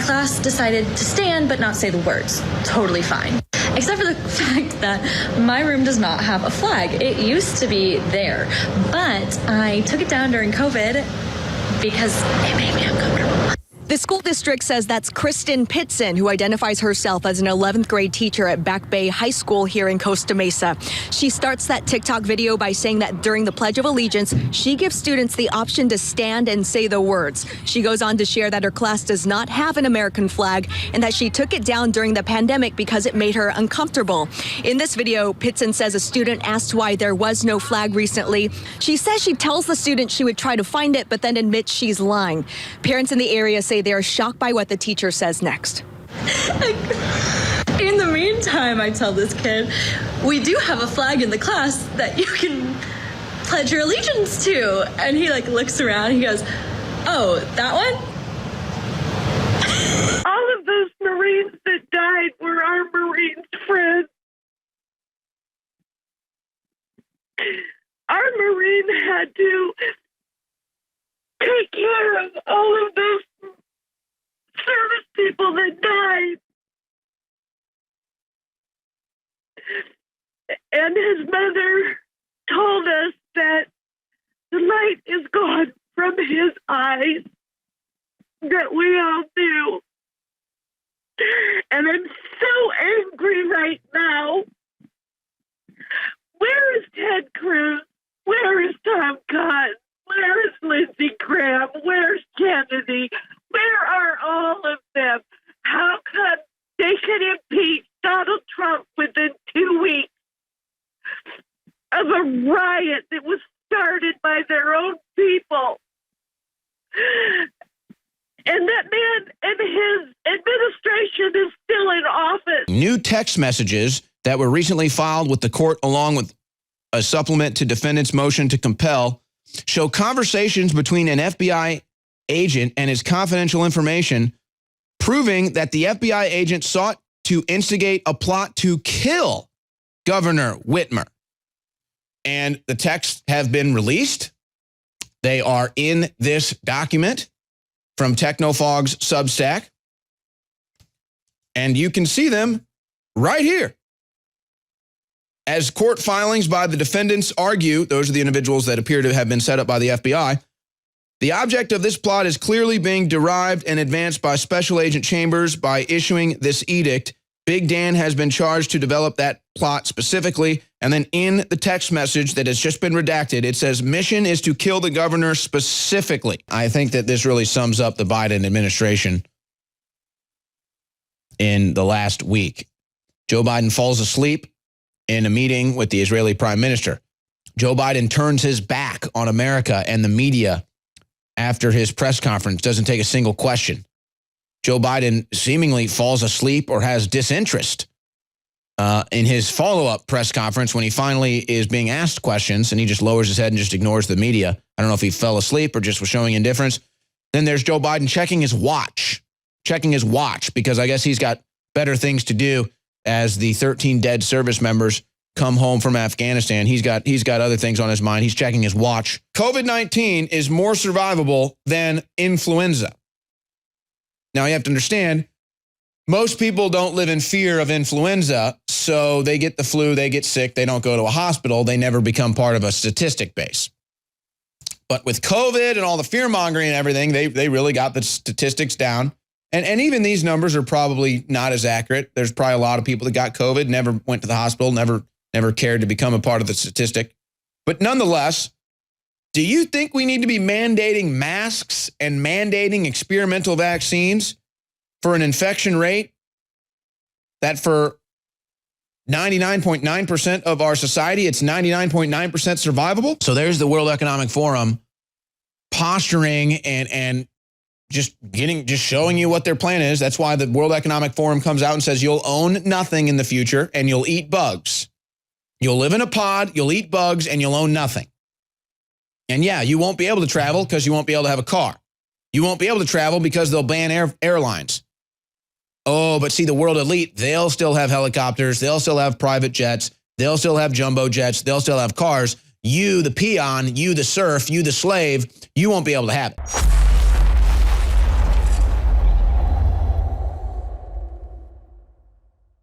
class decided to stand but not say the words. Totally fine. Except for the fact that my room does not have a flag. It used to be there, but I took it down during COVID because it made me uncomfortable. The school district says that's Kristen Pitson, who identifies herself as an 11th grade teacher at Back Bay High School here in Costa Mesa. She starts that TikTok video by saying that during the Pledge of Allegiance, she gives students the option to stand and say the words. She goes on to share that her class does not have an American flag and that she took it down during the pandemic because it made her uncomfortable. In this video, Pitson says a student asked why there was no flag recently. She says she tells the student she would try to find it, but then admits she's lying. Parents in the area say they are shocked by what the teacher says next. In the meantime, I tell this kid, we do have a flag in the class that you can pledge your allegiance to. And he looks around, he goes, oh, that one? All of those Marines that died were our Marines' friends. Our Marine had to take care of all of those service people that died. And his mother told us that the light is gone from his eyes, that we all knew. And I'm so angry right now. Where is Ted Cruz? Where is Tom Cotton? Where is Lindsey Graham? Where's Kennedy? Where are all of them? How come they could impeach Donald Trump within 2 weeks of a riot that was started by their own people? And that man and his administration is still in office. New text messages that were recently filed with the court along with a supplement to defendant's motion to compel show conversations between an FBI agent and his confidential information, proving that the FBI agent sought to instigate a plot to kill Governor Whitmer. And the texts have been released. They are in this document from Technofog's Substack. And you can see them right here. As court filings by the defendants argue, those are the individuals that appear to have been set up by the FBI, the object of this plot is clearly being derived and advanced by Special Agent Chambers by issuing this edict. Big Dan has been charged to develop that plot specifically. And then in the text message that has just been redacted, it says mission is to kill the governor specifically. I think that this really sums up the Biden administration in the last week. Joe Biden falls asleep in a meeting with the Israeli prime minister. Joe Biden turns his back on America and the media after his press conference, doesn't take a single question. Joe Biden seemingly falls asleep or has disinterest in his follow-up press conference when he finally is being asked questions, and he just lowers his head and just ignores the media. I don't know if he fell asleep or just was showing indifference. Then there's Joe Biden checking his watch, because I guess he's got better things to do as the 13 dead service members come home from Afghanistan. He's got other things on his mind. He's checking his watch. COVID-19 is more survivable than influenza. Now, you have to understand, most people don't live in fear of influenza, so they get the flu, they get sick, they don't go to a hospital, they never become part of a statistic base. But with COVID and all the fear-mongering and everything, they really got the statistics down. And even these numbers are probably not as accurate. There's probably a lot of people that got COVID, never went to the hospital, never cared to become a part of the statistic. But nonetheless, do you think we need to be mandating masks and mandating experimental vaccines for an infection rate that for 99.9% of our society, it's 99.9% survivable? So there's the World Economic Forum posturing and just showing you what their plan is. That's why the World Economic Forum comes out and says you'll own nothing in the future and you'll eat bugs. You'll live in a pod, you'll eat bugs, and you'll own nothing. And yeah, you won't be able to travel because you won't be able to have a car. You won't be able to travel because they'll ban airlines. Oh, but see, the world elite, they'll still have helicopters, they'll still have private jets, they'll still have jumbo jets, they'll still have cars. You, the peon, you, the serf, you, the slave, you won't be able to have it.